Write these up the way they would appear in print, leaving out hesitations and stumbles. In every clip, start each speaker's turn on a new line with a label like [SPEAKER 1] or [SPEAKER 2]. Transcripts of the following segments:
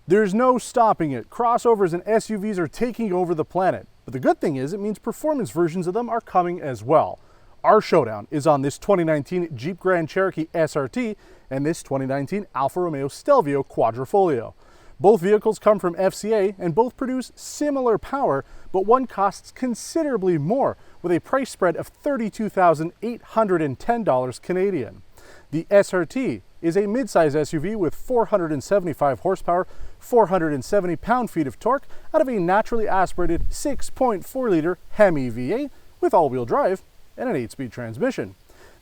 [SPEAKER 1] There's no stopping it. Crossovers and SUVs are taking over the planet. But the good thing is it means performance versions of them are coming as well. Our showdown is on this 2019 Jeep Grand Cherokee SRT and this 2019 Alfa Romeo Stelvio Quadrifoglio. Both vehicles come from FCA and both produce similar power, but one costs considerably more with a price spread of $32,810 Canadian. The SRT is a mid-size SUV with 475 horsepower, 470 pound-feet of torque out of a naturally aspirated 6.4-liter Hemi V8 with all-wheel drive and an 8-speed transmission.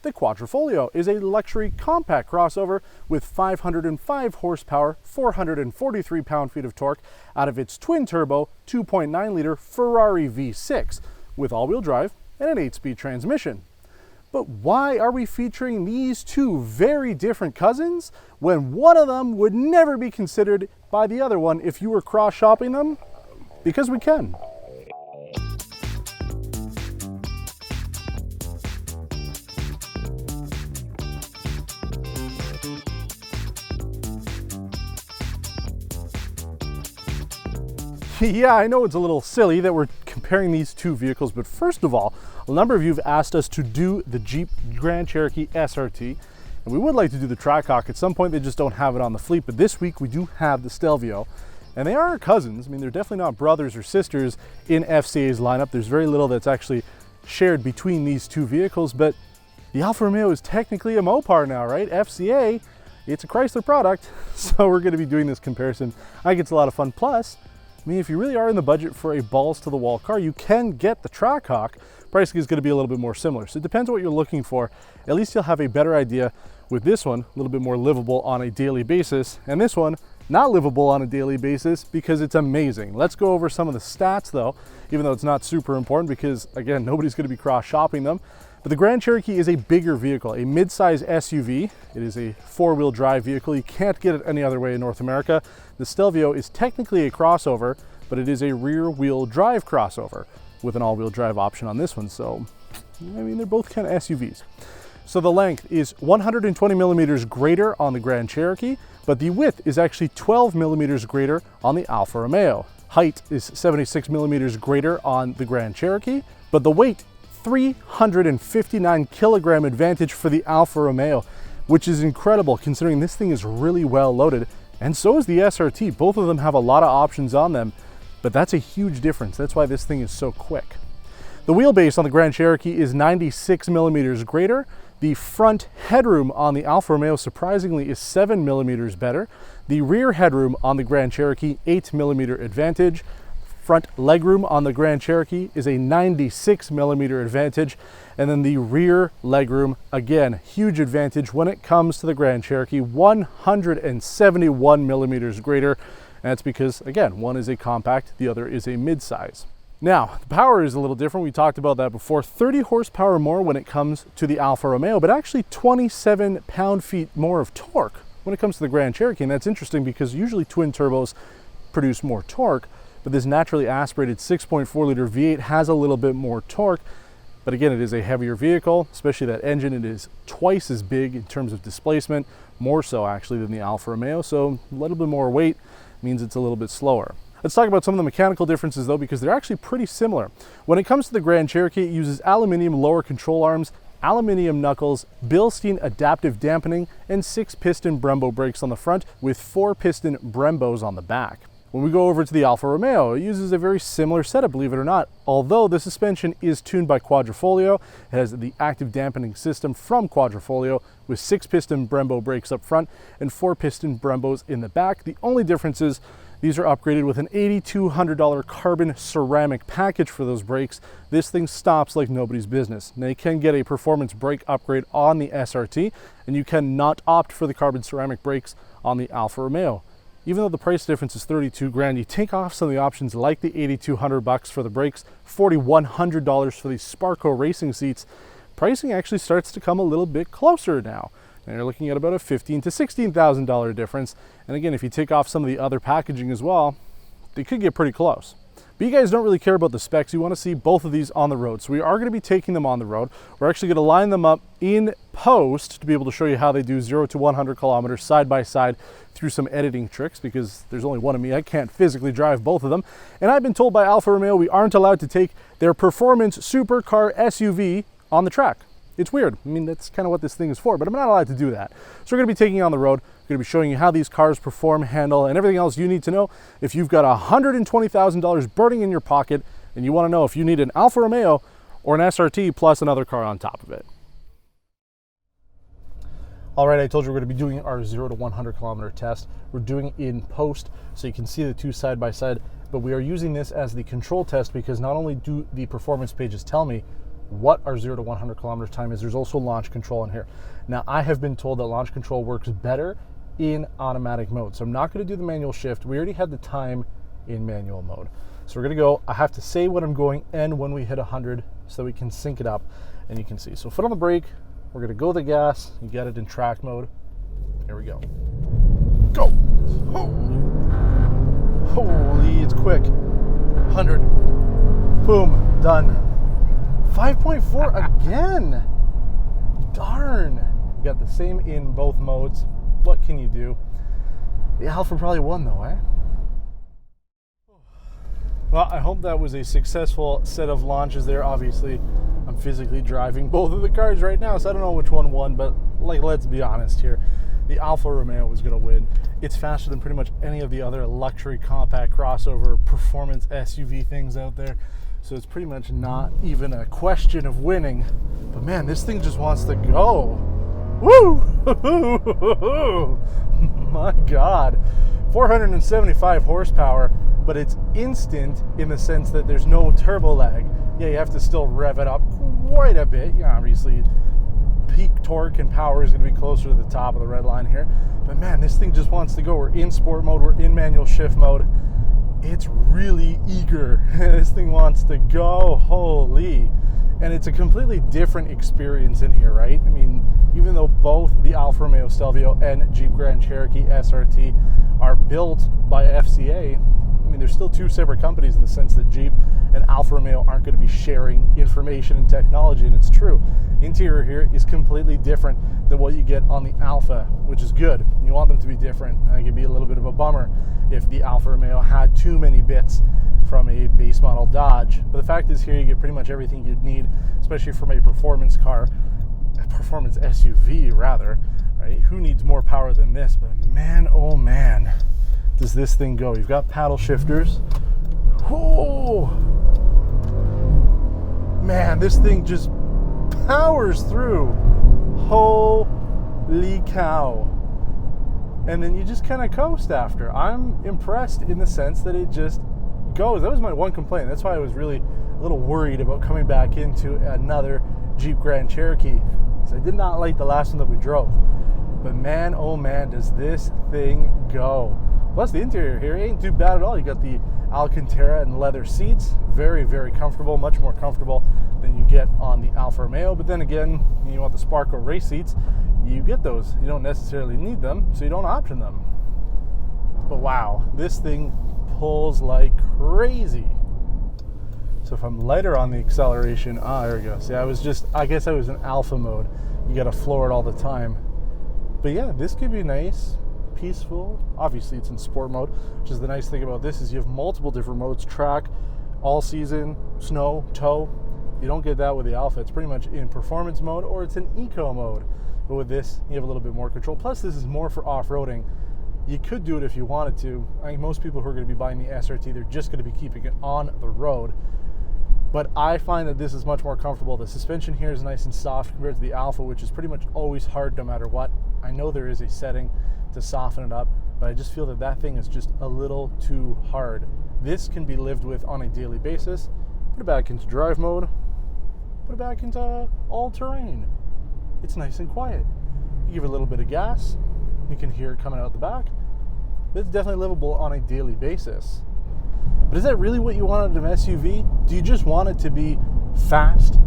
[SPEAKER 1] The Quadrifoglio is a luxury compact crossover with 505 horsepower, 443 pound-feet of torque out of its twin-turbo 2.9-liter Ferrari V6 with all-wheel drive and an 8-speed transmission. But why are we featuring these two very different cousins when one of them would never be considered by the other one if you were cross-shopping them? Because we can. Yeah, I know it's a little silly that we're comparing these two vehicles, but first of all, a number of you have asked us to do the Jeep Grand Cherokee SRT, and we would like to do the Trackhawk. At some point, they just don't have it on the fleet, but this week we do have the Stelvio, and they are our cousins. I mean, they're definitely not brothers or sisters in FCA's lineup. There's very little that's actually shared between these two vehicles, but the Alfa Romeo is technically a Mopar now, right? FCA, it's a Chrysler product, so we're going to be doing this comparison. I think it's a lot of fun. Plus, I mean, if you really are in the budget for a balls-to-the-wall car, you can get the Trackhawk. Pricing is going to be a little bit more similar. So it depends on what you're looking for. At least you'll have a better idea with this one, a little bit more livable on a daily basis. And this one, not livable on a daily basis because it's amazing. Let's go over some of the stats though, even though it's not super important because, again, nobody's going to be cross-shopping them. But the Grand Cherokee is a bigger vehicle, a mid-size SUV. It is a four-wheel drive vehicle. You can't get it any other way in North America. The Stelvio is technically a crossover, but it is a rear-wheel drive crossover with an all-wheel drive option on this one. So, I mean, they're both kind of SUVs. So the length is 120 millimeters greater on the Grand Cherokee, but the width is actually 12 millimeters greater on the Alfa Romeo. Height is 76 millimeters greater on the Grand Cherokee, but the weight 359 kilogram advantage for the Alfa Romeo, which is incredible considering this thing is really well loaded, and so is the SRT. Both of them have a lot of options on them, but that's a huge difference. That's why this thing is so quick. The wheelbase on the Grand Cherokee is 96 millimeters greater. The front headroom on the Alfa Romeo surprisingly is 7 millimeters better. The rear headroom on the Grand Cherokee, 8 millimeter advantage. Front legroom on the Grand Cherokee is a 96 millimeter advantage, and then the rear legroom, again, huge advantage when it comes to the Grand Cherokee, 171 millimeters greater. And that's because, again, one is a compact, the other is a mid-size. Now, the power is a little different. We talked about that before. 30 horsepower more when it comes to the Alfa Romeo, but actually 27 pound-feet more of torque when it comes to the Grand Cherokee. And that's interesting because usually twin turbos produce more torque, but this naturally aspirated 6.4-liter V8 has a little bit more torque. But again, it is a heavier vehicle, especially that engine. It is twice as big in terms of displacement, more so actually than the Alfa Romeo. So a little bit more weight means it's a little bit slower. Let's talk about some of the mechanical differences though, because they're actually pretty similar. When it comes to the Grand Cherokee, it uses aluminum lower control arms, aluminum knuckles, Bilstein adaptive dampening, and 6-piston Brembo brakes on the front with 4-piston Brembos on the back. When we go over to the Alfa Romeo, it uses a very similar setup, believe it or not. Although the suspension is tuned by Quadrifoglio, it has the active dampening system from Quadrifoglio with 6-piston Brembo brakes up front and 4-piston Brembos in the back. The only difference is these are upgraded with an $8,200 carbon ceramic package for those brakes. This thing stops like nobody's business. Now you can get a performance brake upgrade on the SRT, and you cannot opt for the carbon ceramic brakes on the Alfa Romeo. Even though the price difference is 32 grand, you take off some of the options like the 8,200 bucks for the brakes, $4,100 for the Sparco racing seats. Pricing actually starts to come a little bit closer now. And you're looking at about a $15,000 to $16,000 difference. And again, if you take off some of the other packaging as well, they could get pretty close. But you guys don't really care about the specs. You want to see both of these on the road. So we are going to be taking them on the road. We're actually going to line them up in post to be able to show you how they do 0 to 100 kilometers side by side through some editing tricks, because there's only one of me. I can't physically drive both of them. And I've been told by Alfa Romeo we aren't allowed to take their performance supercar SUV on the track. It's weird. I mean, that's kind of what this thing is for, but I'm not allowed to do that. So we're going to be taking it on the road. We're going to be showing you how these cars perform, handle, and everything else you need to know if you've got $120,000 burning in your pocket and you want to know if you need an Alfa Romeo or an SRT plus another car on top of it. All right, I told you we're going to be doing our 0 to 100 kilometer test. We're doing it in post so you can see the two side by side, but we are using this as the control test because not only do the performance pages tell me what our 0 to 100 kilometers time is, there's also launch control in here. Now, I have been told that launch control works better in automatic mode, so I'm not going to do the manual shift. We already had the time in manual mode. So we're going to go, I have to say when I'm going and when we hit 100 so we can sync it up and you can see. So foot on the brake, we're going to go the gas, you get it in track mode. Here we go. Go! Holy, it's quick. 100. Boom, done. 5.4 again. Darn. We got the same in both modes. What can you do? The Alfa probably won though, eh? Well, I hope that was a successful set of launches there. Obviously, I'm physically driving both of the cars right now, so I don't know which one won, but like, let's be honest here. The Alfa Romeo was going to win. It's faster than pretty much any of the other luxury compact crossover performance SUV things out there. So it's pretty much not even a question of winning. But man, this thing just wants to go. Woo! My God. 475 horsepower, but it's instant in the sense that there's no turbo lag. Yeah, you have to still rev it up quite a bit. Yeah, obviously peak torque and power is going to be closer to the top of the red line here. But man, this thing just wants to go. We're in sport mode. We're in manual shift mode. It's really eager. This thing wants to go. Holy. And it's a completely different experience in here, right? I mean, even though both the Alfa Romeo Stelvio and Jeep Grand Cherokee SRT are built by FCA, I mean, there's still two separate companies in the sense that Jeep and Alfa Romeo aren't going to be sharing information and technology, and it's true. Interior here is completely different than what you get on the Alfa, which is good. You want them to be different. I think it'd be a little bit of a bummer if the Alfa Romeo had too many bits from a base model Dodge. But the fact is here you get pretty much everything you'd need, especially from a performance car, a performance SUV rather, right? Who needs more power than this? But man, oh man, does this thing go. You've got paddle shifters. Oh man, this thing just powers through. Holy cow. And then you just kind of coast after. I'm impressed in the sense that it just goes. That was my one complaint. That's why I was really a little worried about coming back into another Jeep Grand Cherokee, because I did not like the last one that we drove. But man, oh man, does this thing go. Plus the interior here ain't too bad at all. You got the Alcantara and leather seats. Very, very comfortable, much more comfortable than you get on the Alfa Romeo. But then again, you want the Sparco race seats, you get those. You don't necessarily need them, so you don't option them. But wow, this thing pulls like crazy. So if I'm lighter on the acceleration, there we go. See, I guess I was in alpha mode. You got to floor it all the time. But yeah, this could be nice, peaceful. Obviously it's in sport mode, which is the nice thing about this is you have multiple different modes: track, all season, snow, tow. You don't get that with the Alfa. It's pretty much in performance mode or it's in eco mode. But with this, you have a little bit more control. Plus this is more for off-roading. You could do it if you wanted to. I think most people who are going to be buying the SRT, they're just going to be keeping it on the road. But I find that this is much more comfortable. The suspension here is nice and soft compared to the Alfa, which is pretty much always hard no matter what. I know there is a setting to soften it up, but I just feel that that thing is just a little too hard. This can be lived with on a daily basis. Put it back into drive mode. Put it back into all-terrain. It's nice and quiet. You give it a little bit of gas. You can hear it coming out the back. But it's definitely livable on a daily basis. But is that really what you want out of an SUV? Do you just want it to be fast,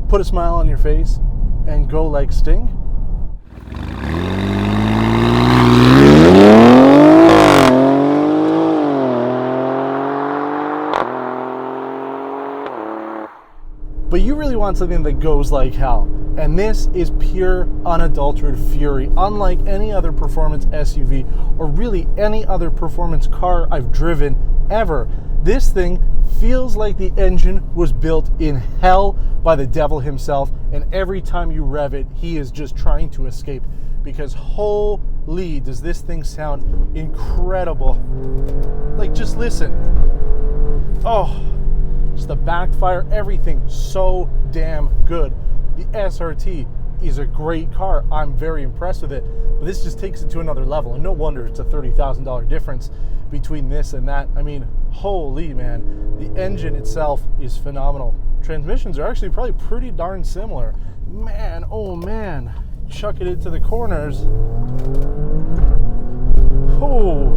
[SPEAKER 1] put a smile on your face, and go like Sting? want something that goes like hell. And this is pure, unadulterated fury, unlike any other performance SUV or really any other performance car I've driven ever. This thing feels like the engine was built in hell by the devil himself, and every time you rev it, he is just trying to escape, because holy, does this thing sound incredible. Like, just listen. Oh, just the backfire, everything so damn good. The SRT is a great car. I'm very impressed with it, but this just takes it to another level, and no wonder it's a $30,000 difference between this and that. I mean, holy man, the engine itself is phenomenal. Transmissions are actually probably pretty darn similar. Man, oh man, chuck it into the corners. Oh,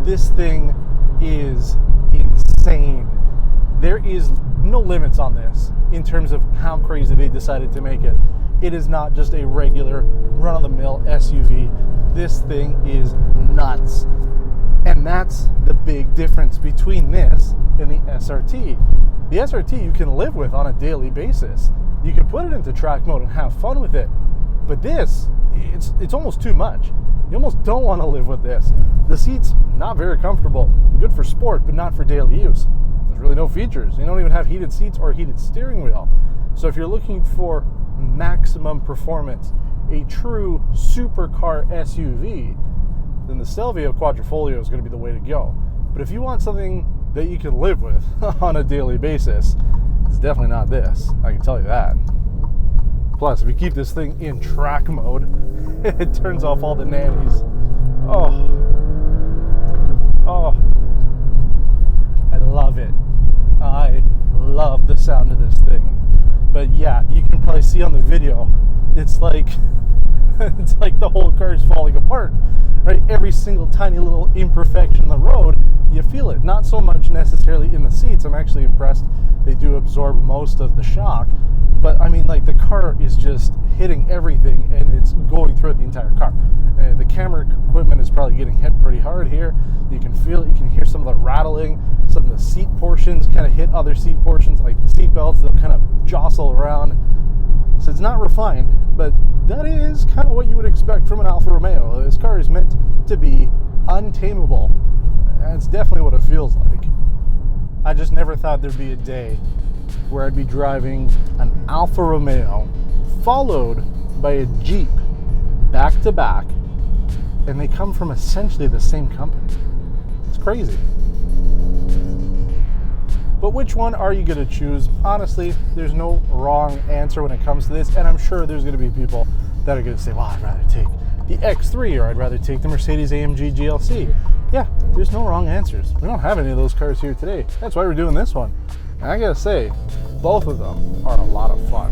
[SPEAKER 1] this thing is insane. There is no limits on this in terms of how crazy they decided to make it. It is not just a regular run-of-the-mill SUV. This thing is nuts. And that's the big difference between this and the SRT. The SRT you can live with on a daily basis. You can put it into track mode and have fun with it. But this, it's almost too much. You almost don't want to live with this. The seat's not very comfortable. Good for sport, but not for daily use. There's really no features. You don't even have heated seats or heated steering wheel. So if you're looking for maximum performance, a true supercar SUV, then the Stelvio Quadrifoglio is going to be the way to go. But if you want something that you can live with on a daily basis, it's definitely not this. I can tell you that. Plus, if you keep this thing in track mode, it turns off all the nannies. Oh. I love it. I love the sound of this thing. But yeah, you can probably see on the video, it's like the whole car is falling apart, right? Every single tiny little imperfection in the road, you feel it. Not so much necessarily in the seats. I'm actually impressed they do absorb most of the shock. But I mean, like, the car is just hitting everything, and it's going through the entire car. And the camera equipment is probably getting hit pretty hard here. You can feel it. You can hear some of the rattling. Some of the seat portions kind of hit other seat portions, like the seat belts. They'll kind of jostle around. So it's not refined, but that is kind of what you would expect from an Alfa Romeo. This car is meant to be untamable. And it's definitely what it feels like. I just never thought there'd be a day where I'd be driving an Alfa Romeo followed by a Jeep back to back, and they come from essentially the same company. It's crazy. But which one are you going to choose? Honestly, there's no wrong answer when it comes to this, and I'm sure there's going to be people that are going to say, well, I'd rather take the X3, or I'd rather take the Mercedes-AMG GLC. Yeah, there's no wrong answers. We don't have any of those cars here today. That's why we're doing this one. And I gotta say, both of them are a lot of fun.